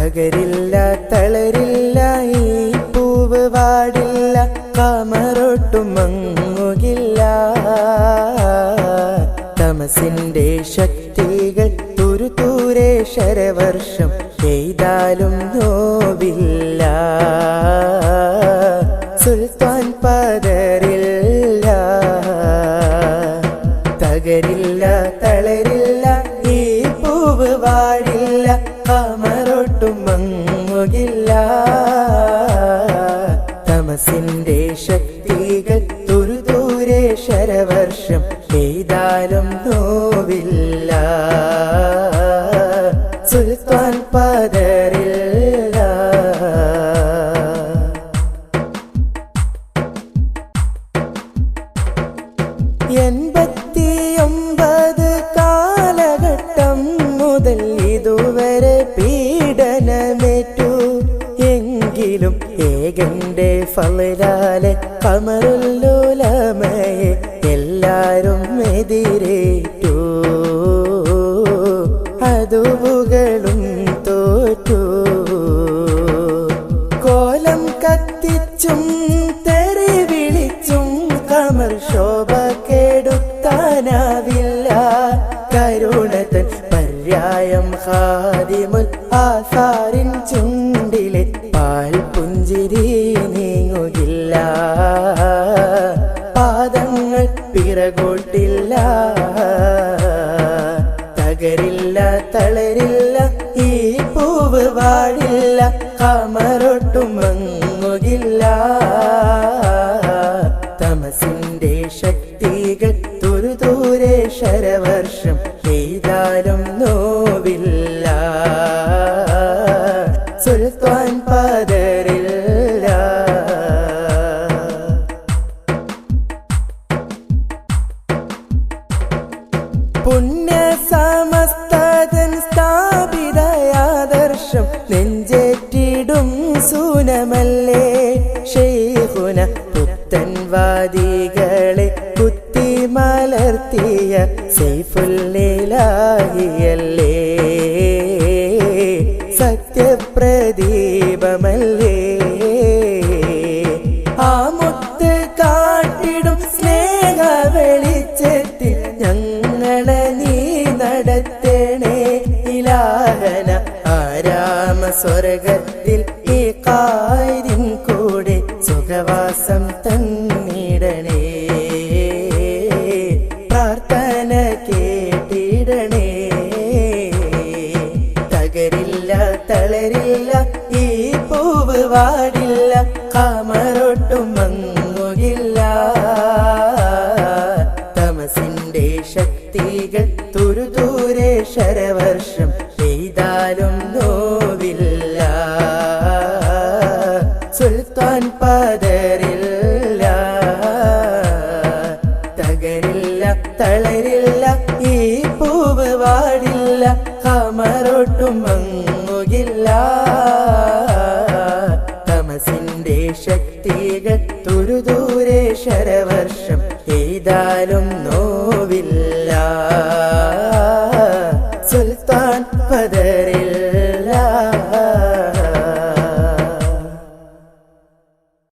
തകരില്ല തളരില്ല ഈ പൂവ് വാടില്ല കമറൊട്ടും മങ്ങുകില്ല തമസിന്റെ ശക്തികൾ തുരുതൂരെ ശരവർഷം പെയ്താലും നോവില്ല സുൽത്താൻ പതറില്ല തകരില്ല തളരില്ല ഈ പൂവ് വാടില്ല കമറൊട്ടും മങ്ങുകില്ല തമസിന്റെ ശക്തികൾ തുരുതൂരെ ശരവർഷം പെയ്താലും നോവില്ല സുൽത്താൻ പതറില്ല എൺപത്തിയൊമ്പത് കാലഘട്ടം മുതൽ ഇതുവരെ പീഡനമേറ്റു എങ്കിലും ഏകന്റെ ഫളലാലെ ഖമറുല്ലുലമയെ എല്ലാരും എതിരേറ്റു അതുവുകളും തോറ്റു കോലം കത്തിച്ചും തെറി വിളിച്ചും ഖമർ ശോഭ കെടുത്താനാവില്ല കരുണതൻ പര്യായം ഖാദിമുൽ ആസാറിൻ ചുണ്ടിലെ പാൽ പുഞ്ചിരി നീങ്ങുകില്ല പാദങ്ങൾ പിറകോട്ടില്ല തകരില്ല തളരില്ല ഈ പൂവ് വാടില്ല കമറൊട്ടും മങ്ങുകില്ല തമസിന്റെ ശക്തികൾ തുരുതൂരെ ശരവർഷം പെയ്താലും നോവില്ല സുൽത്താൻ പതറില്ല പുണ്യ സമസ്തതൻ സ്ഥാപിതയാദർശം നെഞ്ചേറ്റിടും സൂനമല്ലേ ശൈഖുന പുത്തൻ വാദികളെ കുത്തി മലർത്തിയ സൈഫുല്ലിലാഹിയല്ലേ സത്യപ്രദീപമല്ലേ ആ മുത്ത് കാട്ടിടും സ്നേഹ വെളിച്ചത്തിൽ ഞങ്ങളെ നീ നടത്തേണേ ഇലാഹന ആരാമ സ്വർഗത്തിൽ ഈ കാര്യം കൂടെ സുഖവാസം തന്നിടണേ പ്രാർത്ഥന കേട്ടിടണേ തകരില്ല തളരില്ല ഈ പൂവ് വാടില്ല കമറൊട്ടും മങ്ങുകില്ല തമസിന്റെ ശക്തികൾ തുരുതൂരെ ശരവർഷം പെയ്താലും നോവില്ല സുൽത്താൻ പതറില്ല തകരില്ല തളരില്ല ഈ പൂവ് വാടില്ല കമറൊട്ടും മങ്ങുകില്ല തമസിന്റെ ശക്തികൾ തുരുതൂരെ ശരവർഷം പെയ്താലും നോവില്ല